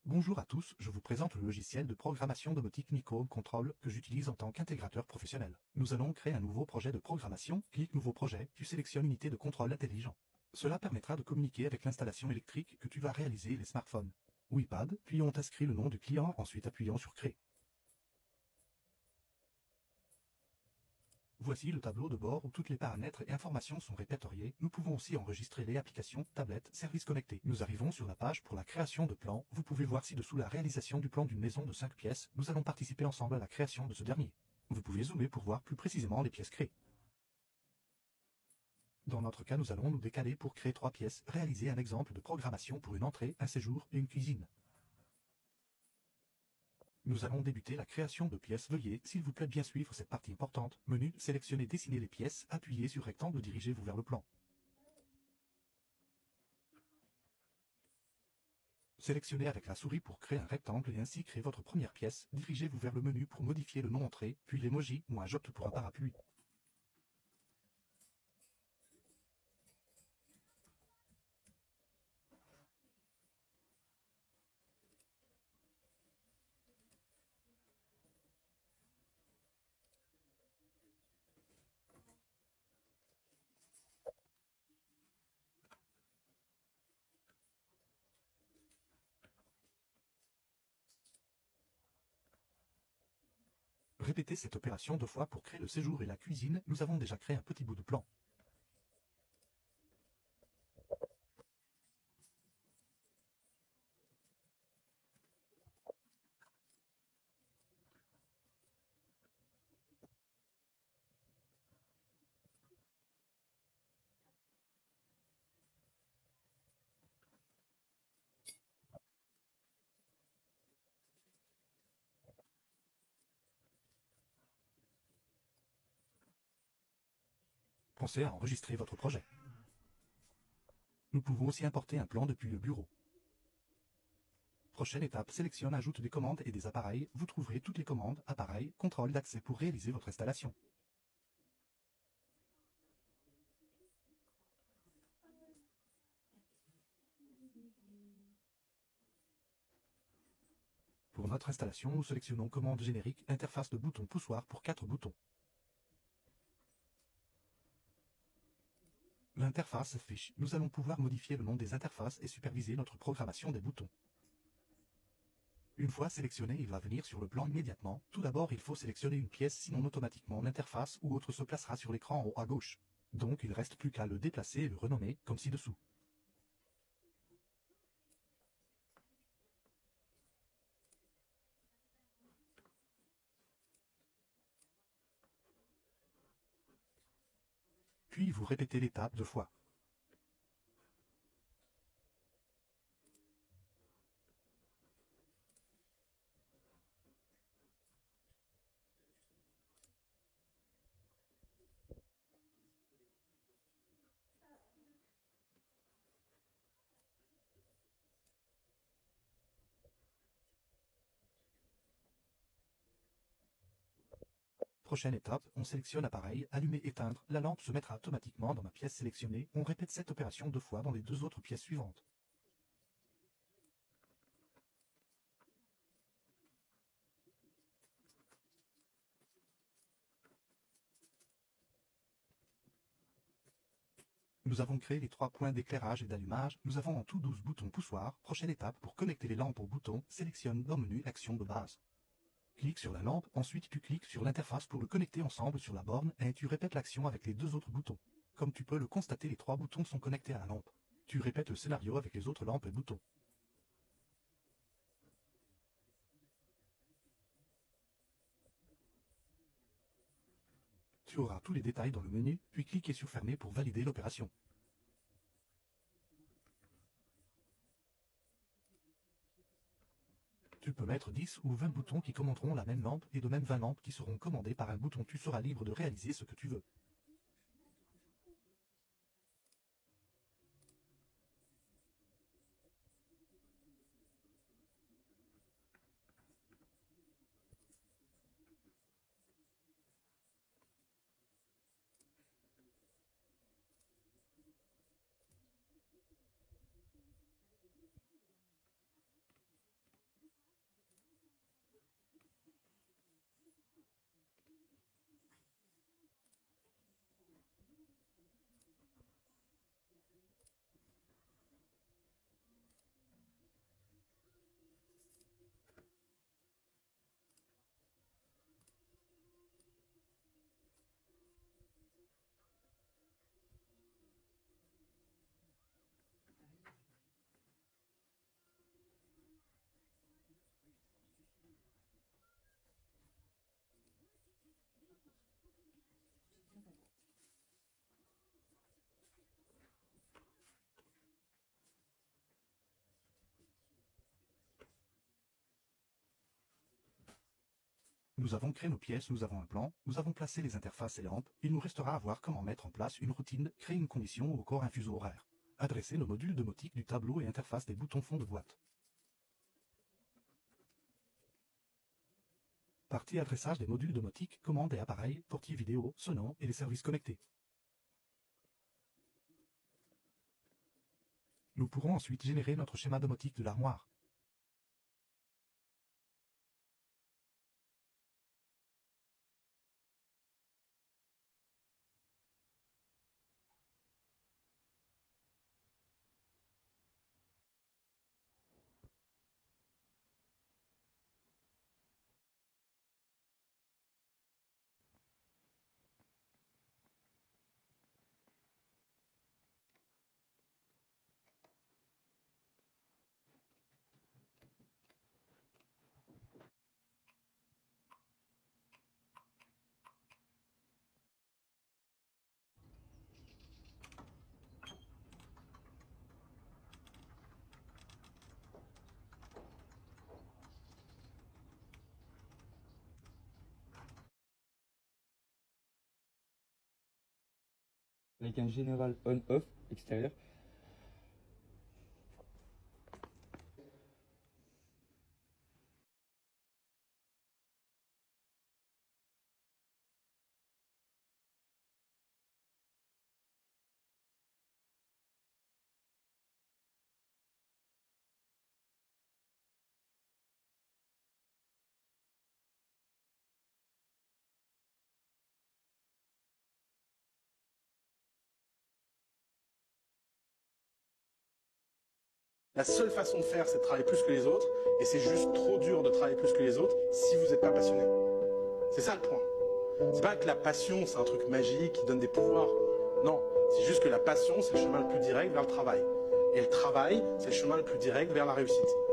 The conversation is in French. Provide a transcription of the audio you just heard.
Bonjour à tous, je vous présente le logiciel de programmation domotique Nicole Control que j'utilise en tant qu'intégrateur professionnel. Nous allons créer un nouveau projet de programmation, clique Nouveau projet, tu sélectionnes Unité de contrôle intelligent. Cela permettra de communiquer avec l'installation électrique que tu vas réaliser les smartphones ou iPad, puis on t'inscrit le nom du client, ensuite appuyons sur Créer. Voici le tableau de bord où toutes les paramètres et informations sont répertoriés. Nous pouvons aussi enregistrer les applications, tablettes, services connectés. Nous arrivons sur la page pour la création de plans. Vous pouvez voir ci-dessous la réalisation du plan d'une maison de 5 pièces. Nous allons participer ensemble à la création de ce dernier. Vous pouvez zoomer pour voir plus précisément les pièces créées. Dans notre cas, nous allons nous décaler pour créer 3 pièces, réaliser un exemple de programmation pour une entrée, un séjour et une cuisine. Nous allons débuter la création de pièces. Veuillez, s'il vous plaît, bien suivre cette partie importante. Menu, sélectionnez, dessiner les pièces, appuyez sur rectangle, dirigez-vous vers le plan. Sélectionnez avec la souris pour créer un rectangle et ainsi créer votre première pièce. Dirigez-vous vers le menu pour modifier le nom entrée, puis l'emoji, moi j'opte pour un parapluie. Répétez cette opération 2 fois pour créer le séjour et la cuisine. Nous avons déjà créé un petit bout de plan. Pensez à enregistrer votre projet. Nous pouvons aussi importer un plan depuis le bureau. Prochaine étape, sélectionne, ajoute des commandes et des appareils. Vous trouverez toutes les commandes, appareils, contrôle d'accès pour réaliser votre installation. Pour notre installation, nous sélectionnons commande générique, interface de bouton poussoir pour 4 boutons. L'interface s'affiche. Nous allons pouvoir modifier le nom des interfaces et superviser notre programmation des boutons. Une fois sélectionné, il va venir sur le plan immédiatement. Tout d'abord, il faut sélectionner une pièce, sinon automatiquement l'interface ou autre se placera sur l'écran en haut à gauche. Donc il ne reste plus qu'à le déplacer et le renommer, comme ci-dessous. Puis vous répétez l'étape 2 fois. Prochaine étape, on sélectionne appareil, allumer, éteindre, la lampe se mettra automatiquement dans ma pièce sélectionnée, on répète cette opération 2 fois dans les 2 autres pièces suivantes. Nous avons créé les 3 points d'éclairage et d'allumage, nous avons en tout 12 boutons poussoirs. Prochaine étape, pour connecter les lampes au bouton, sélectionne dans menu action de base. Clique sur la lampe, ensuite tu cliques sur l'interface pour le connecter ensemble sur la borne et tu répètes l'action avec les 2 autres boutons. Comme tu peux le constater, les 3 boutons sont connectés à la lampe. Tu répètes le scénario avec les autres lampes et boutons. Tu auras tous les détails dans le menu, puis cliquez sur Fermer pour valider l'opération. Tu peux mettre 10 ou 20 boutons qui commanderont la même lampe et de même 20 lampes qui seront commandées par un bouton. Tu seras libre de réaliser ce que tu veux. Nous avons créé nos pièces, nous avons un plan, nous avons placé les interfaces et lampes, il nous restera à voir comment mettre en place une routine, créer une condition ou encore un fuseau horaire. Adresser nos modules domotiques du tableau et interface des boutons fond de boîte. Partie adressage des modules domotiques, commandes et appareils, portier vidéo, sonant et les services connectés. Nous pourrons ensuite générer notre schéma domotique de l'armoire. Avec un général on-off extérieur. La seule façon de faire, c'est de travailler plus que les autres, et c'est juste trop dur de travailler plus que les autres si vous n'êtes pas passionné. C'est ça le point. C'est pas que la passion, c'est un truc magique qui donne des pouvoirs. Non, c'est juste que la passion, c'est le chemin le plus direct vers le travail. Et le travail, c'est le chemin le plus direct vers la réussite.